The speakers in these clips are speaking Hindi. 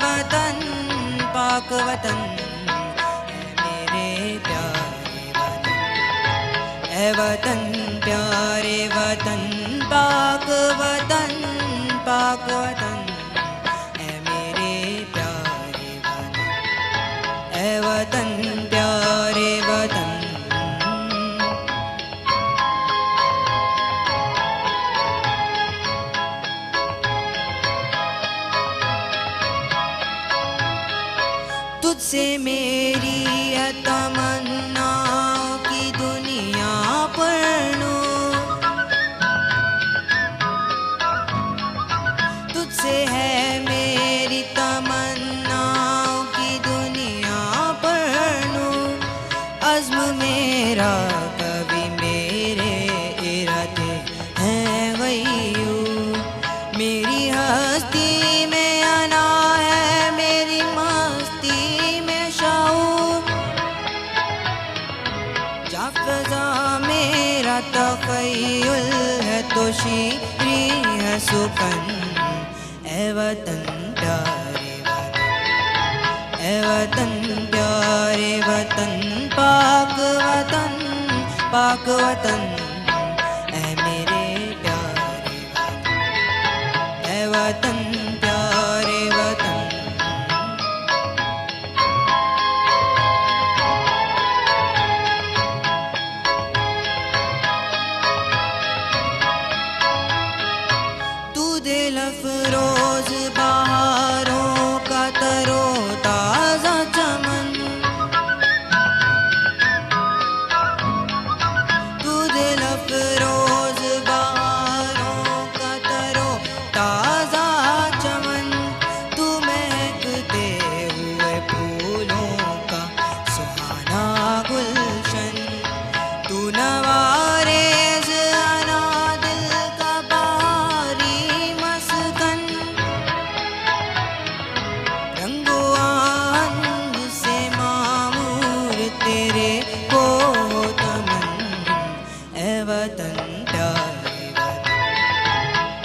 वतन पाक वतन मेरे प्यारे वतन, ऐ वतन प्यारे वतन पाक वतन ऐ मेरे प्यारे वतन, ऐ वतन प्यारे वतन। तुझसे मेरी है तमन्नाओं की दुनिया पढ़ूं, तुझसे है मेरी तमन्नाओं की दुनिया पढ़ूं। अज़्म मेरा कभी मेरे इरादे हैं गयूं, मेरी हस्ती में अना है मेरी मस्ती में शाऊर। जाफ़ज़ा मेरा तख़य्युल है तो शीरी है सुकन, ऐ वतन प्यारे वतन, ऐ वतन प्यारे वतन पाक वतन ऐ मेरे प्यारे वतन, ऐ वतन प्यारे वतन। तू दिल अफरोज बहारों का तरो ताज़ा चमन, तू दिल अफरोज बहारों का तरो ताज़ा चमन, तू महकते हुए फूलों का सुहाना गुलशन, तू नवारेज़ अना दिल का बहारी मस्कन। रंगो आहंग से मामूर तेरे को तमन, ऐ वतन प्यारे वतन,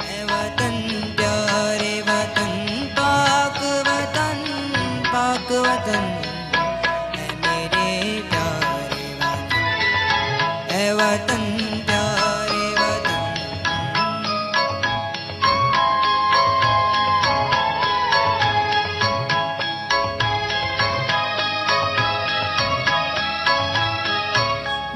ऐ वतन प्यारे वतन पाक वतन ऐ मेरे प्यारे वतन, ऐ वतन प्यारे वतन।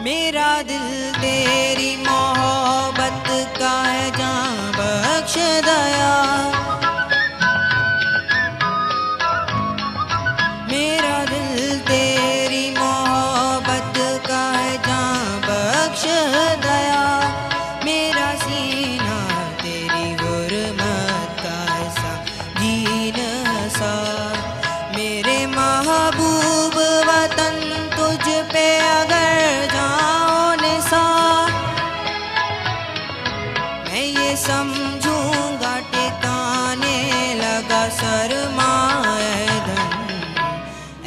मेरा दिल तेरी मोहब्बत का है जां बख्श दया, मेरा दिल तेरी मोहब्बत का है जां बख्श दया। मेरा सीना तेरी गुरमत का ऐसा जीन सा, मेरे महबूब वतन तुझ पे अगर जाओ निसार, मैं ये समझूंगा ठिकाने लगा सरमाए धन,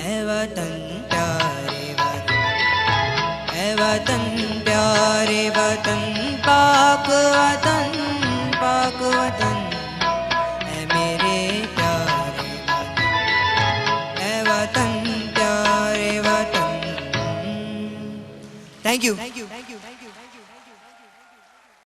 ऐ वतन प्यारे वतन, ऐ वतन प्यारे वतन पाक वतन ऐ मेरे प्यारे वतन, ऐ वतन प्यारे वतन। Thank you.